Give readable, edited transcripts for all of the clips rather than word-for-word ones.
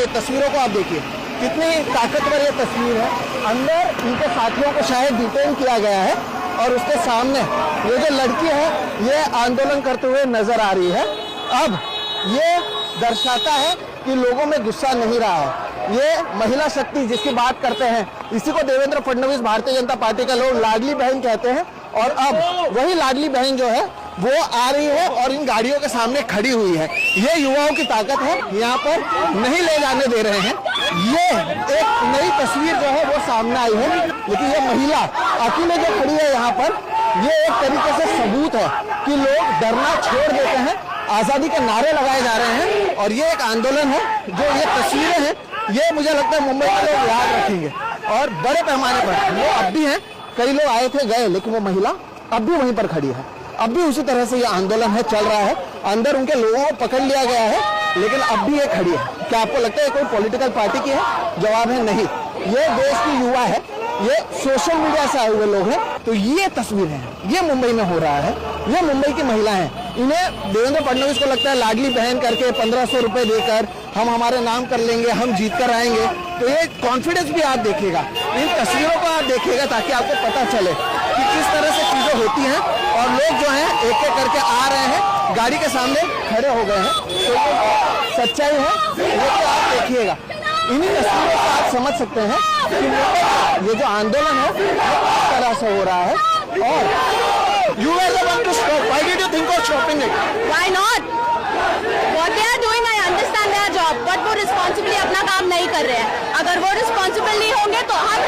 देखिए तस्वीरों को, आप देखिए कितनी ताकतवर ये तस्वीर है। अंदर इनके साथियों को शायद डिटेन किया गया है और उसके सामने ये जो लड़की है ये आंदोलन करते हुए नजर आ रही है। अब ये दर्शाता है कि लोगों में गुस्सा नहीं रहा है। ये महिला शक्ति जिसकी बात करते हैं, इसी को देवेंद्र फडणवीस भारतीय जनता पार्टी का लोग लाडली बहन कहते हैं। और अब वही लाडली बहन जो है वो आ रही है और इन गाड़ियों के सामने खड़ी हुई है। ये युवाओं की ताकत है, यहाँ पर नहीं ले जाने दे रहे हैं। ये एक नई तस्वीर जो है वो सामने आई है, लेकिन ये महिला अकेले जो खड़ी है यहाँ पर, ये एक तरीके से सबूत है कि लोग डरना छोड़ देते हैं, आजादी के नारे लगाए जा रहे हैं और ये एक आंदोलन है। जो ये तस्वीरें हैं ये मुझे लगता है मुंबई के लोग याद रखेंगे और बड़े पैमाने पर वो अब भी हैं। कई लोग आए थे गए, लेकिन वो महिला अब भी वहीं पर खड़ी है। अब भी उसी तरह से ये आंदोलन है, चल रहा है। अंदर उनके लोगों को पकड़ लिया गया है, लेकिन अब भी ये खड़ी है। क्या आपको लगता है कोई पॉलिटिकल पार्टी की है? जवाब है नहीं, ये देश की युवा है, ये सोशल मीडिया से आए हुए लोग हैं। तो ये तस्वीर है, ये मुंबई में हो रहा है, ये मुंबई की महिला है। इन्हें देवेंद्र फडणवीस को लगता है लाडली बहन करके 1500 रुपए देकर हम हमारे नाम कर लेंगे, हम जीत कर आएंगे। तो ये कॉन्फिडेंस भी आप देखिएगा, इन तस्वीरों को आप देखिएगा, ताकि आपको पता चले कि किस तरह से चीजें होती हैं। और लोग जो हैं एक एक करके आ रहे हैं, गाड़ी के सामने खड़े हो गए हैं। तो ये सच्चाई है, ये तो आप देखिएगा। इन्हीं तस्वीरों से आप समझ सकते हैं कि ये जो आंदोलन है किस तरह से हो रहा है। और you were the one to stop. Why did you think of stopping it? Why not? What they are doing, I understand their job, but वो रिस्पॉन्सिबली अपना काम नहीं कर रहे हैं। अगर वो रिस्पॉन्सिबल नहीं होंगे तो हम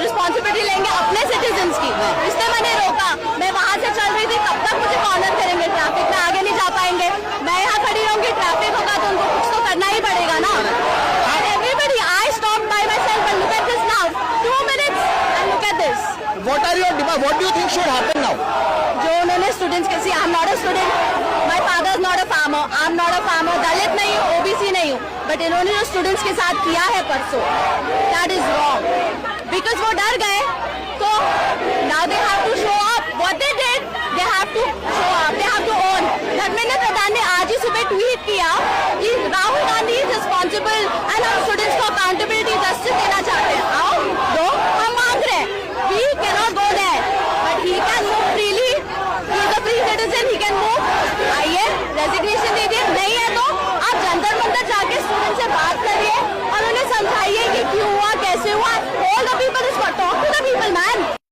रिस्पॉन्सिबिलिटी लेंगे अपने सिटीजन्स की। इसलिए मैंने रोका, मैं वहाँ से चल रही थी, कब तक मुझे कॉर्नर करेंगे, ट्रैफिक में आगे नहीं जा पाएंगे। मैं यहाँ खड़ी रहूंगी, ट्रैफिक होगा तो उनको कुछ तो करना ही पड़ेगा ना। And everybody, I stopped by myself and look at this now, 2 minutes and look at this. What are your demands? What do you think should happen now? जो उन्होंने स्टूडेंट्स के, I am not a student, my father is not a farmer, I am not a farmer, Dalit नहीं हूँ, OBC नहीं हूँ, but इन्होंने जो students के साथ किया है परसों, दैट इज रॉन्ग। बिकॉज वो डर गए, तो now they have to show up what they did, they have to show up, they